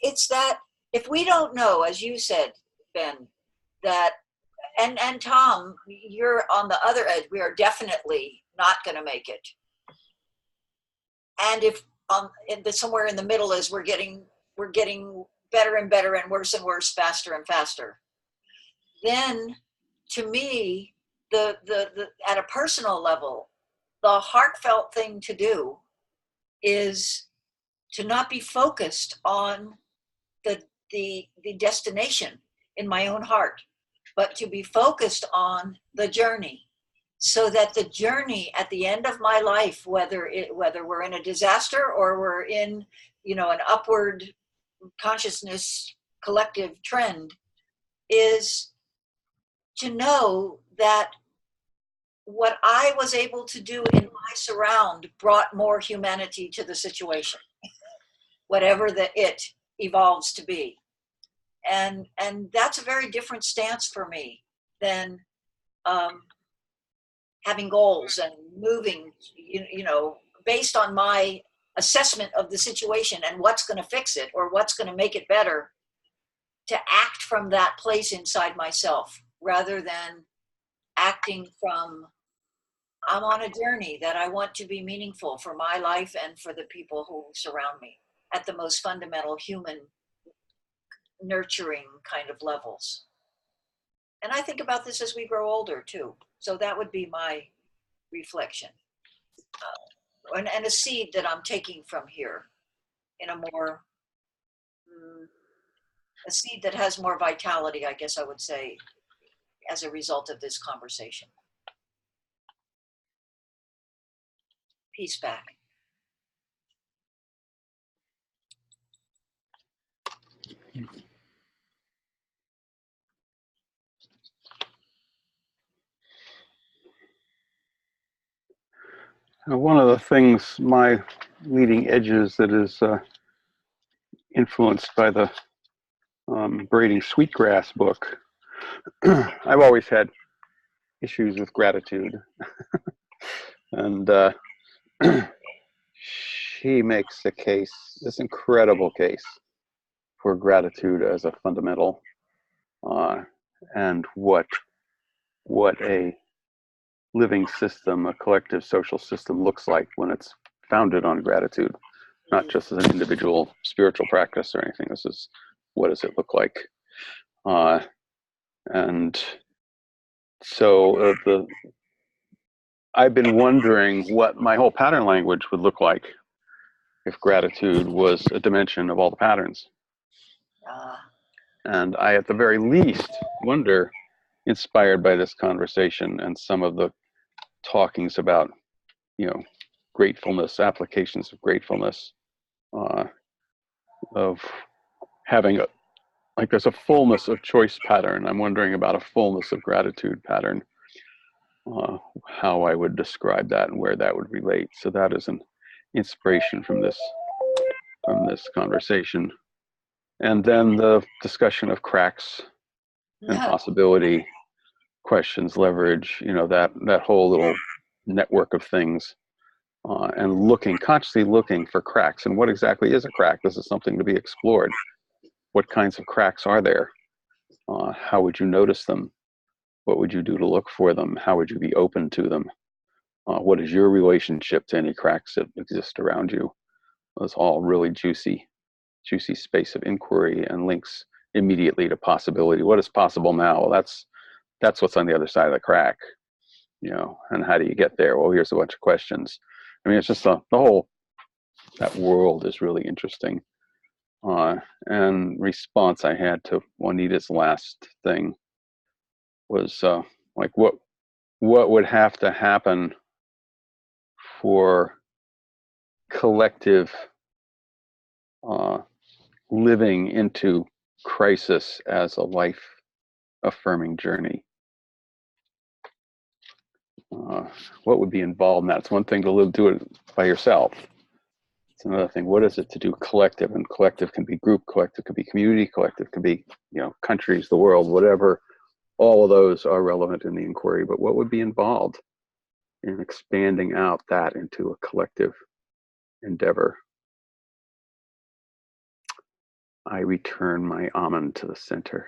it's that if we don't know, as you said, Ben, that, and Tom, you're on the other edge, we are definitely not going to make it. And if somewhere in the middle is we're getting better and better and worse, faster and faster, then to me, the at a personal level, the heartfelt thing to do is to not be focused on the destination in my own heart, but to be focused on the journey, so that the journey at the end of my life, whether we're in a disaster or we're in, an upward consciousness collective trend, is to know that what I was able to do in my surround brought more humanity to the situation, whatever it evolves to be. And that's a very different stance for me than having goals and moving, based on my assessment of the situation and what's going to fix it or what's going to make it better, to act from that place inside myself, rather than acting from, I'm on a journey that I want to be meaningful for my life and for the people who surround me at the most fundamental human nurturing kind of levels. And I think about this as we grow older too. So that would be my reflection. And a seed that I'm taking from here in a seed that has more vitality, I guess I would say, as a result of this conversation. Peace back. One of the things, my leading edges that is influenced by the Braiding Sweetgrass book, I've always had issues with gratitude. And she makes the case, this incredible case, for gratitude as a fundamental, and what a living system, a collective social system looks like when it's founded on gratitude, not just as an individual spiritual practice or anything. This is, what does it look like? And so I've been wondering what my whole pattern language would look like if gratitude was a dimension of all the patterns. And I, at the very least, wonder, inspired by this conversation and some of the talkings about, gratefulness, applications of gratefulness, of having there's a fullness of choice pattern. I'm wondering about a fullness of gratitude pattern, how I would describe that and where that would relate. So that is an inspiration from this conversation. And then the discussion of cracks and possibility, questions, leverage, that whole little network of things, and consciously looking for cracks. And what exactly is a crack? This is something to be explored. What kinds of cracks are there? How would you notice them? What would you do to look for them? How would you be open to them? What is your relationship to any cracks that exist around you? It's all really juicy space of inquiry and links immediately to possibility. What is possible now? Well, that's what's on the other side of the crack, and how do you get there? Well, here's a bunch of questions. I mean, it's just the whole, that world is really interesting. And response I had to Juanita's last thing was what would have to happen for collective living into crisis as a life affirming journey. What would be involved in that? It's one thing to do it by yourself. It's another thing. What is it to do collective? And collective can be group, collective can be community, collective can be, countries, the world, whatever. All of those are relevant in the inquiry. But what would be involved in expanding out that into a collective endeavor? I return my almond to the center.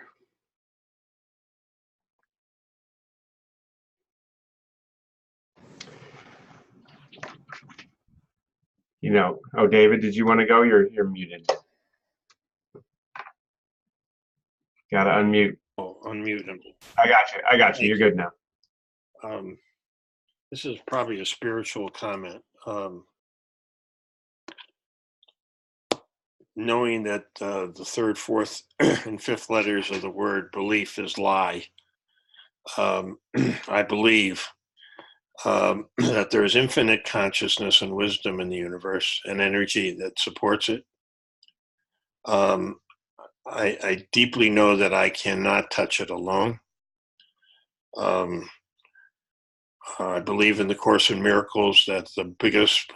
Oh, David, did you want to go? You're muted. Gotta unmute. Oh, unmute him. I got you. You're good now. This is probably a spiritual comment. Knowing that the third, fourth, and fifth letters of the word belief is lie, I believe that there is infinite consciousness and wisdom in the universe and energy that supports it. I deeply know that I cannot touch it alone. I believe in the Course in Miracles that the biggest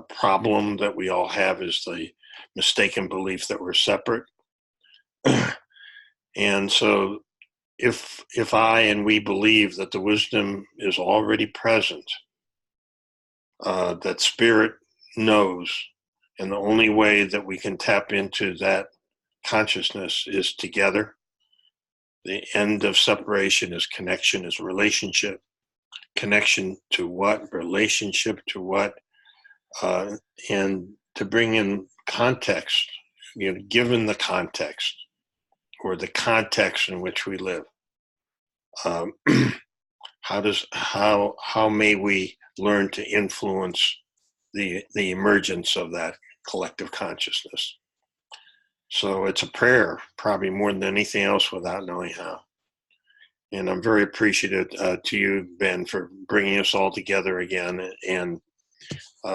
problem that we all have is the mistaken belief that we're separate. And so if I and we believe that the wisdom is already present, that spirit knows, and the only way that we can tap into that consciousness is together. The end of separation is connection, is relationship. Connection to what? Relationship to what? And to bring in context, given the context or the context in which we live, how may we learn to influence the emergence of that collective consciousness? So it's a prayer, probably more than anything else, without knowing how. And I'm very appreciative to you, Ben, for bringing us all together again and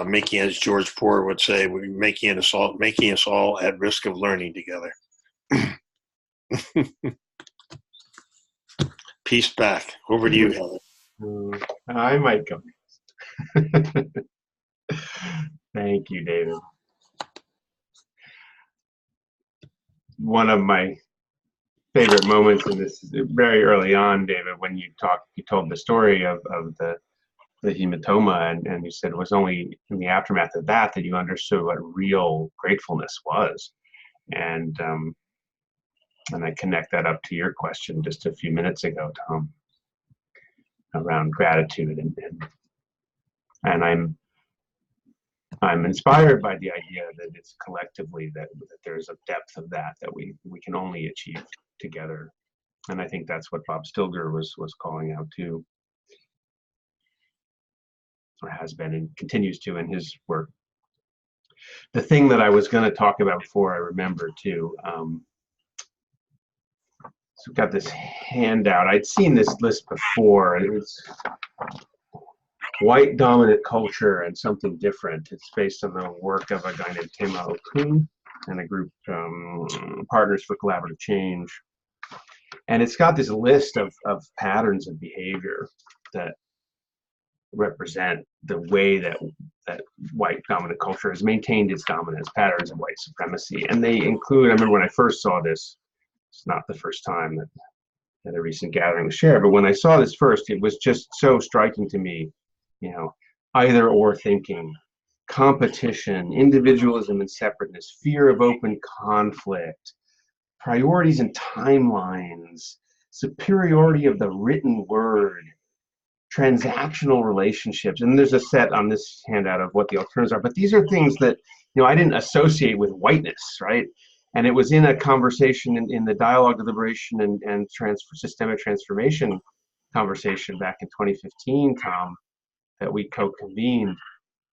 making, as George Poor would say, making us all at risk of learning together. Peace back. Over to you, Heather. I might go. Thank you, David. One of my favorite moments in this, very early on, David, when you told the story of the hematoma, and you said it was only in the aftermath of that you understood what real gratefulness was. And I connect that up to your question just a few minutes ago, Tom, around gratitude, and I'm inspired by the idea that it's collectively that there's a depth of that we can only achieve together. And I think that's what Bob Stilger was calling out too, or has been and continues to in his work. The thing that I was going to talk about before I remember too, so we've got this handout. I'd seen this list before, and it was white dominant culture and something different. It's based on the work of a guy named Tema Okun and a group, Partners for Collaborative Change. And it's got this list of patterns of behavior that represent the way that white dominant culture has maintained its dominance, patterns of white supremacy. And they include, I remember when I first saw this, it's not the first time that at a recent gathering was shared, but when I saw this first, it was just so striking to me, either or thinking, competition, individualism and separateness, fear of open conflict, priorities and timelines, superiority of the written word, transactional relationships. And there's a set on this handout of what the alternatives are, but these are things that I didn't associate with whiteness, right? And it was in a conversation in the dialogue, deliberation, and systemic transformation conversation back in 2015, Tom, that we co-convened.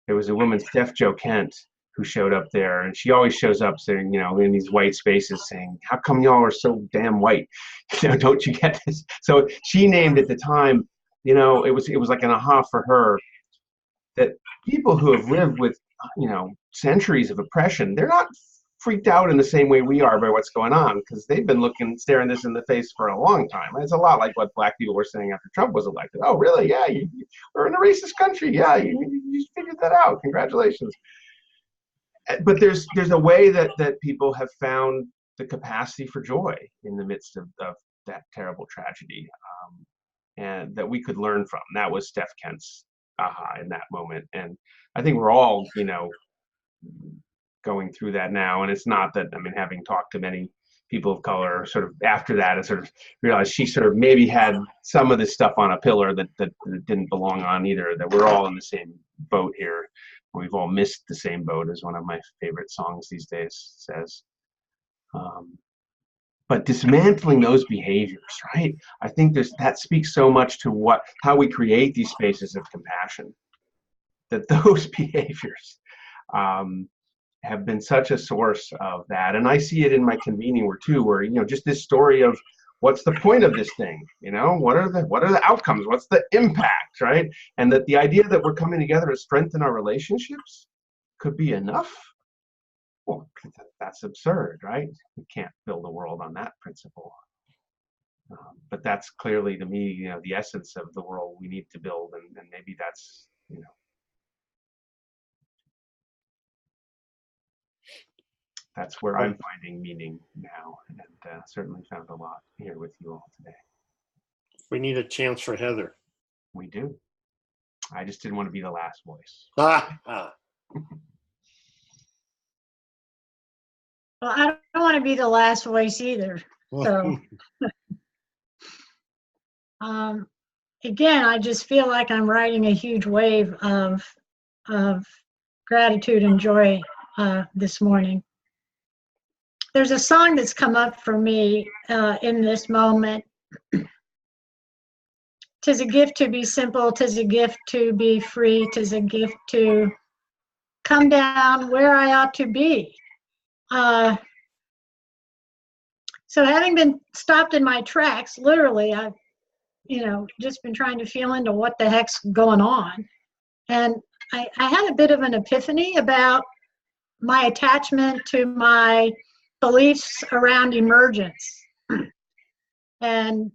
There was a woman, Steph Jo Kent, who showed up there, and she always shows up saying, in these white spaces saying, how come y'all are so damn white? Don't you get this? So she named at the time, it was like an aha for her that people who have lived with, centuries of oppression, they're not freaked out in the same way we are by what's going on, because they've been staring this in the face for a long time. It's a lot like what black people were saying after Trump was elected. Oh, really? Yeah, we're in a racist country. Yeah, you figured that out. Congratulations. But there's a way that people have found the capacity for joy in the midst of that terrible tragedy, and that we could learn from. That was Steph Kent's aha in that moment. And I think we're all, going through that now. And it's not that, I mean, having talked to many people of color sort of after that, I sort of realized she sort of maybe had some of this stuff on a pillar that didn't belong on either, that we're all in the same boat here. We've all missed the same boat, as one of my favorite songs these days says. But dismantling those behaviors, right? I think that speaks so much to how we create these spaces of compassion, that those behaviors have been such a source of that. And I see it in my convening work too, where, you know, just this story of what's the point of this thing? You know, what are the outcomes? What's the impact, right? And that the idea that we're coming together to strengthen our relationships could be enough. Well, that's absurd, right? We can't build a world on that principle. But that's clearly, to me, you know, the essence of the world we need to build, and maybe that's, you know, that's where I'm finding meaning now, and certainly found a lot here with you all today. We need a chance for Heather. We do. I just didn't want to be the last voice. Well, I don't want to be the last voice either. So, again, I just feel like I'm riding a huge wave of gratitude and joy this morning. There's a song that's come up for me in this moment. 'Tis a gift to be simple, 'tis a gift to be free, 'tis a gift to come down where I ought to be. So having been stopped in my tracks, literally, I've, you know, just been trying to feel into what the heck's going on. And I had a bit of an epiphany about my attachment to my beliefs around emergence. And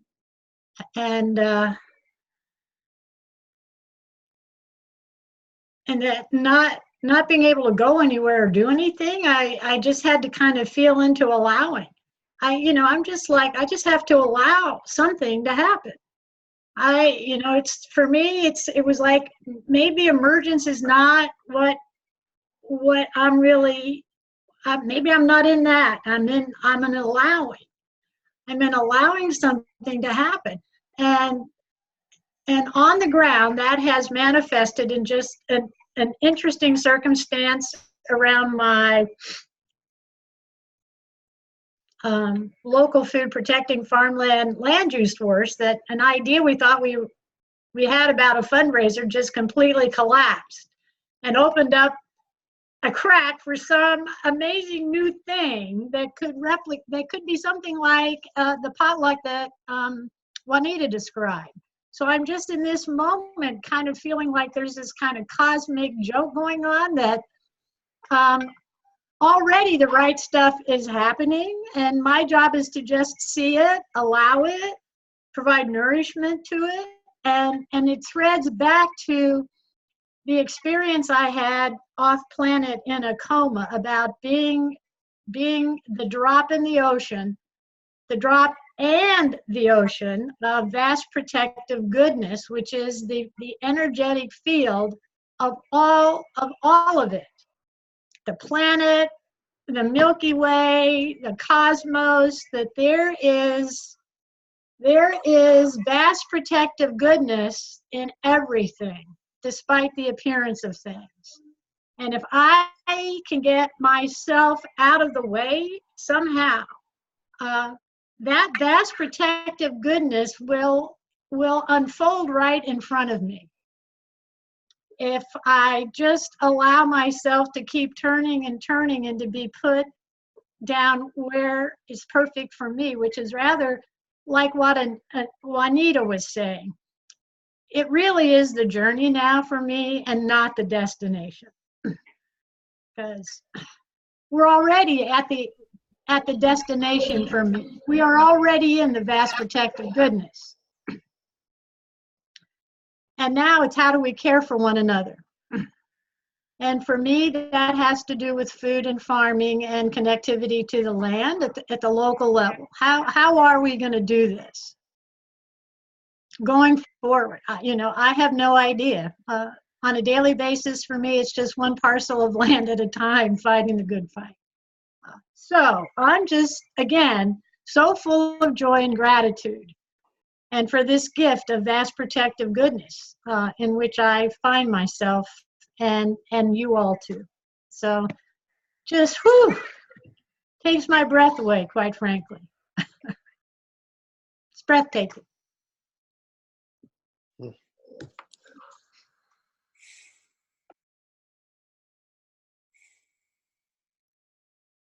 that not being able to go anywhere or do anything, I just had to kind of feel into allowing. I'm just like, I just have to allow something to happen. It's, for me, it was like, maybe emergence is not what I'm really, maybe I'm not in that. I'm in allowing. I'm in allowing something to happen. And on the ground, that has manifested in just an interesting circumstance around my local food protecting farmland land use force, that an idea we thought we had about a fundraiser just completely collapsed and opened up a crack for some amazing new thing that could be something like the potluck that Juanita described. So I'm just in this moment kind of feeling like there's this kind of cosmic joke going on, that already the right stuff is happening, and my job is to just see it, allow it, provide nourishment to it, and it threads back to the experience I had off planet in a coma about being the drop in the ocean, the drop and the ocean of vast protective goodness, which is the energetic field of all of it. The planet, the Milky Way, the cosmos, that there is vast protective goodness in everything, despite the appearance of things. And if I can get myself out of the way somehow, that vast protective goodness will unfold right in front of me. If I just allow myself to keep turning and turning and to be put down where is perfect for me, which is rather like what Juanita was saying. It really is the journey now for me and not the destination. Because we're already at the destination for me. We are already in the vast protective goodness. And now it's, how do we care for one another? And for me, that has to do with food and farming and connectivity to the land at the local level. How are we going to do this going forward? I have no idea. on a daily basis, for me, it's just one parcel of land at a time, fighting the good fight. So I'm just, again, so full of joy and gratitude, and for this gift of vast protective goodness in which I find myself, and you all too. So just, whew, takes my breath away, quite frankly. It's breathtaking.